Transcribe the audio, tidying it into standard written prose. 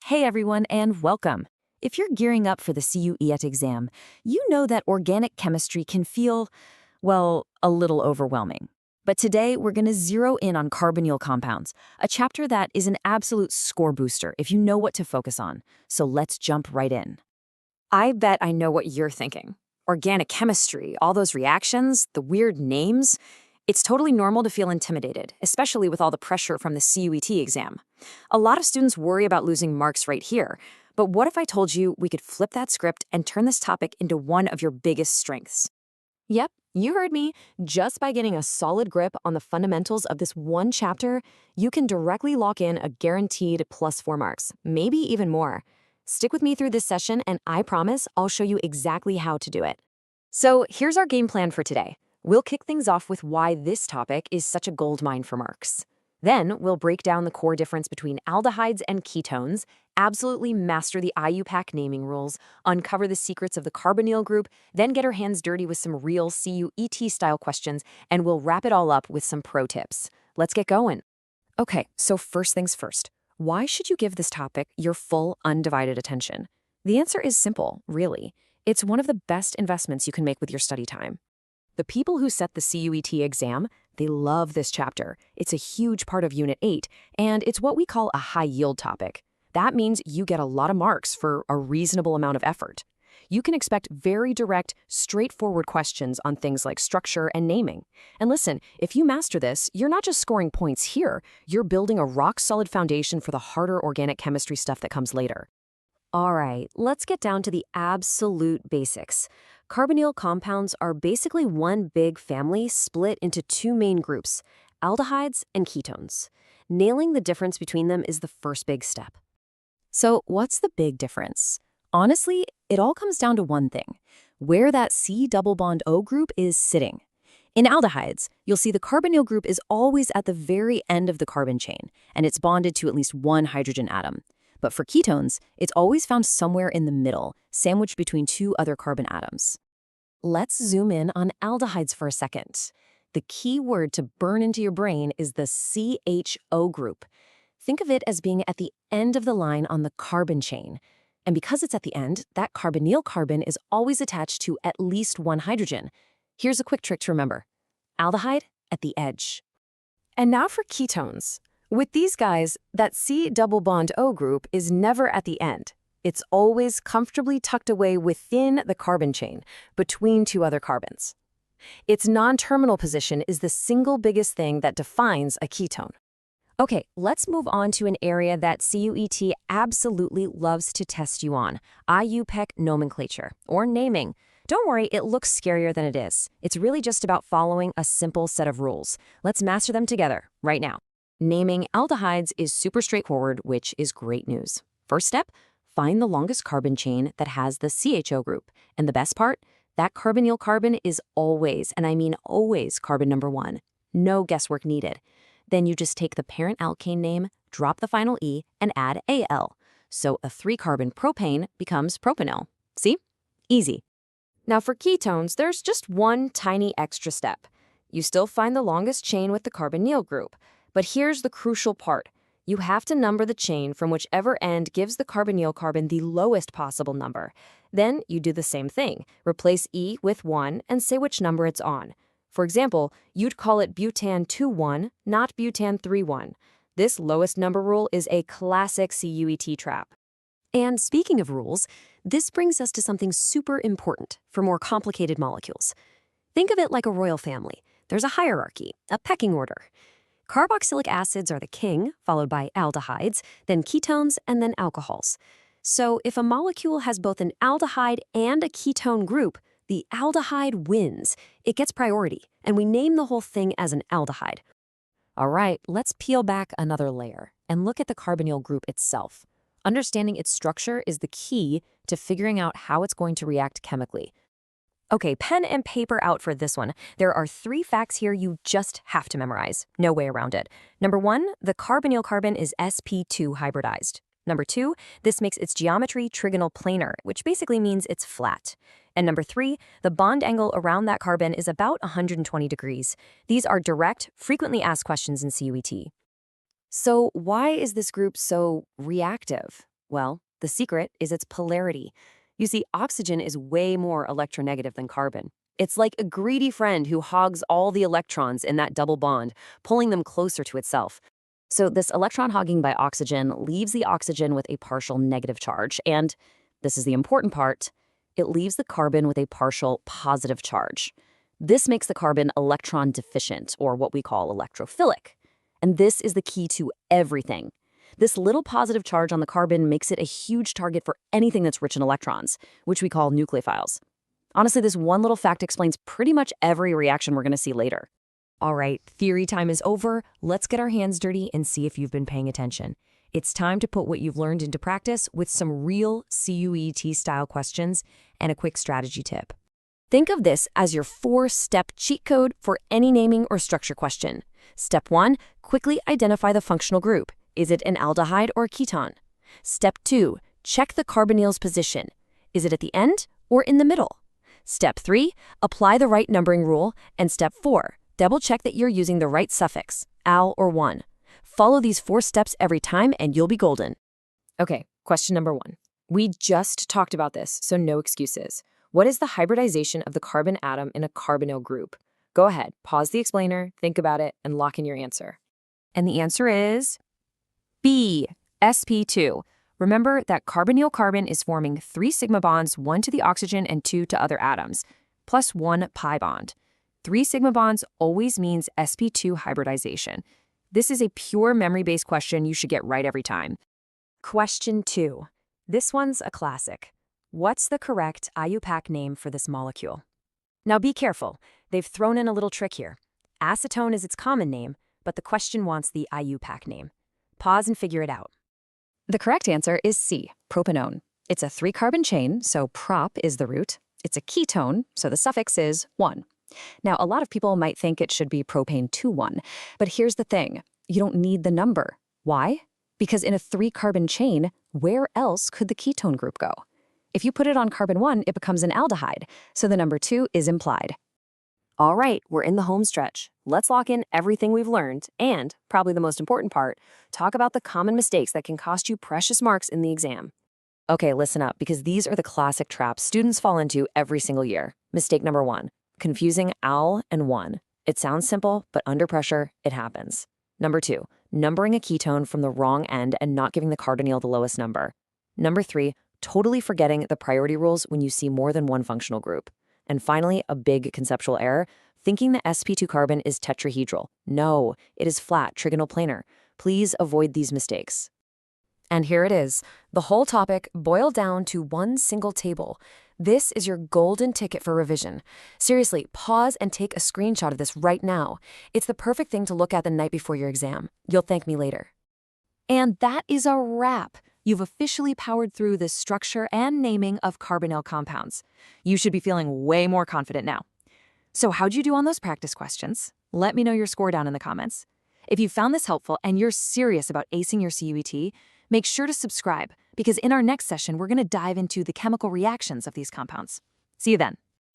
Hey everyone, and welcome. If you're gearing up for the CUET exam, you know that organic chemistry can feel, well, a little overwhelming. But today we're going to zero in on carbonyl compounds, a chapter that is an absolute score booster if you know what to focus on. So let's jump right in. I bet I know what you're thinking. Organic chemistry, all those reactions, the weird names. It's totally normal to feel intimidated, especially with all the pressure from the CUET exam. A lot of students worry about losing marks right here, but what if I told you we could flip that script and turn this topic into one of your biggest strengths? Yep, you heard me. Just by getting a solid grip on the fundamentals of this one chapter, you can directly lock in a guaranteed +4 marks, maybe even more. Stick with me through this session, and I promise I'll show you exactly how to do it. So here's our game plan for today. We'll kick things off with why this topic is such a goldmine for marks. Then we'll break down the core difference between aldehydes and ketones, absolutely master the IUPAC naming rules, uncover the secrets of the carbonyl group, then get our hands dirty with some real CUET-style questions, and we'll wrap it all up with some pro tips. Let's get going. Okay, so first things first. Why should you give this topic your full, undivided attention? The answer is simple, really. It's one of the best investments you can make with your study time. The people who set the CUET exam, they love this chapter. It's a huge part of Unit 8, and it's what we call a high-yield topic. That means you get a lot of marks for a reasonable amount of effort. You can expect very direct, straightforward questions on things like structure and naming. And listen, if you master this, you're not just scoring points here, you're building a rock-solid foundation for the harder organic chemistry stuff that comes later. All right, let's get down to the absolute basics. Carbonyl compounds are basically one big family split into two main groups, aldehydes and ketones. Nailing the difference between them is the first big step. So what's the big difference? Honestly, it all comes down to one thing, where that C double bond O group is sitting. In aldehydes, you'll see the carbonyl group is always at the very end of the carbon chain, and it's bonded to at least one hydrogen atom. But for ketones, it's always found somewhere in the middle, sandwiched between two other carbon atoms. Let's zoom in on aldehydes for a second. The key word to burn into your brain is the CHO group. Think of it as being at the end of the line on the carbon chain. And because it's at the end, that carbonyl carbon is always attached to at least one hydrogen. Here's a quick trick to remember. Aldehyde at the edge. And now for ketones. With these guys, that C double bond O group is never at the end. It's always comfortably tucked away within the carbon chain, between two other carbons. Its non-terminal position is the single biggest thing that defines a ketone. Okay, let's move on to an area that CUET absolutely loves to test you on, IUPAC nomenclature, or naming. Don't worry, it looks scarier than it is. It's really just about following a simple set of rules. Let's master them together, right now. Naming aldehydes is super straightforward, which is great news. First step, find the longest carbon chain that has the CHO group. And the best part, that carbonyl carbon is always, and I mean always, carbon number 1. No guesswork needed. Then you just take the parent alkane name, drop the final E, and add Al. So a 3-carbon propane becomes propanol. See? Easy. Now for ketones, there's just one tiny extra step. You still find the longest chain with the carbonyl group. But here's the crucial part. You have to number the chain from whichever end gives the carbonyl carbon the lowest possible number. Then you do the same thing. Replace E with 1 and say which number it's on. For example, you'd call it butan 2,1, not butan 3,1. This lowest number rule is a classic CUET trap. And speaking of rules, this brings us to something super important for more complicated molecules. Think of it like a royal family. There's a hierarchy, a pecking order. Carboxylic acids are the king, followed by aldehydes, then ketones, and then alcohols. So if a molecule has both an aldehyde and a ketone group, the aldehyde wins. It gets priority, and we name the whole thing as an aldehyde. All right, let's peel back another layer and look at the carbonyl group itself. Understanding its structure is the key to figuring out how it's going to react chemically. Okay, pen and paper out for this one. There are 3 facts here you just have to memorize. No way around it. Number 1, the carbonyl carbon is sp2 hybridized. Number 2, this makes its geometry trigonal planar, which basically means it's flat. And number 3, the bond angle around that carbon is about 120 degrees. These are direct, frequently asked questions in CUET. So why is this group so reactive? Well, the secret is its polarity. You see, oxygen is way more electronegative than carbon. It's like a greedy friend who hogs all the electrons in that double bond, pulling them closer to itself. So this electron hogging by oxygen leaves the oxygen with a partial negative charge, and this is the important part, it leaves the carbon with a partial positive charge. This makes the carbon electron deficient, or what we call electrophilic. And this is the key to everything. This little positive charge on the carbon makes it a huge target for anything that's rich in electrons, which we call nucleophiles. Honestly, this one little fact explains pretty much every reaction we're going to see later. All right, theory time is over. Let's get our hands dirty and see if you've been paying attention. It's time to put what you've learned into practice with some real CUET-style questions and a quick strategy tip. Think of this as your 4-step cheat code for any naming or structure question. Step 1, quickly identify the functional group. Is it an aldehyde or ketone? Step 2, check the carbonyl's position. Is it at the end or in the middle? Step 3, apply the right numbering rule. And step 4, double-check that you're using the right suffix, al or 1. Follow these 4 steps every time and you'll be golden. Okay, question number 1. We just talked about this, so no excuses. What is the hybridization of the carbon atom in a carbonyl group? Go ahead, pause the explainer, think about it, and lock in your answer. And the answer is B, sp2. Remember that carbonyl carbon is forming 3 sigma bonds, 1 to the oxygen and 2 to other atoms, plus 1 pi bond. 3 sigma bonds always means sp2 hybridization. This is a pure memory-based question you should get right every time. Question 2. This one's a classic. What's the correct IUPAC name for this molecule? Now be careful. They've thrown in a little trick here. Acetone is its common name, but the question wants the IUPAC name. Pause and figure it out. The correct answer is C, propanone. It's a 3-carbon chain, so prop is the root. It's a ketone, so the suffix is 1. Now, a lot of people might think it should be propane 2,1, but here's the thing. You don't need the number. Why? Because in a 3-carbon chain, where else could the ketone group go? If you put it on carbon 1, it becomes an aldehyde, so the number 2 is implied. All right, we're in the home stretch. Let's lock in everything we've learned and, probably the most important part, talk about the common mistakes that can cost you precious marks in the exam. Okay, listen up, because these are the classic traps students fall into every single year. Mistake number 1, confusing al and 1. It sounds simple, but under pressure, it happens. Number 2, numbering a ketone from the wrong end and not giving the carbonyl the lowest number. Number 3, totally forgetting the priority rules when you see more than one functional group. And finally, a big conceptual error, thinking the sp2 carbon is tetrahedral. No, it is flat, trigonal planar. Please avoid these mistakes. And here it is, the whole topic boiled down to one single table. This is your golden ticket for revision. Seriously, pause and take a screenshot of this right now. It's the perfect thing to look at the night before your exam. You'll thank me later. And that is a wrap. You've officially powered through the structure and naming of carbonyl compounds. You should be feeling way more confident now. So how'd you do on those practice questions? Let me know your score down in the comments. If you found this helpful and you're serious about acing your CUET, make sure to subscribe, because in our next session, we're going to dive into the chemical reactions of these compounds. See you then.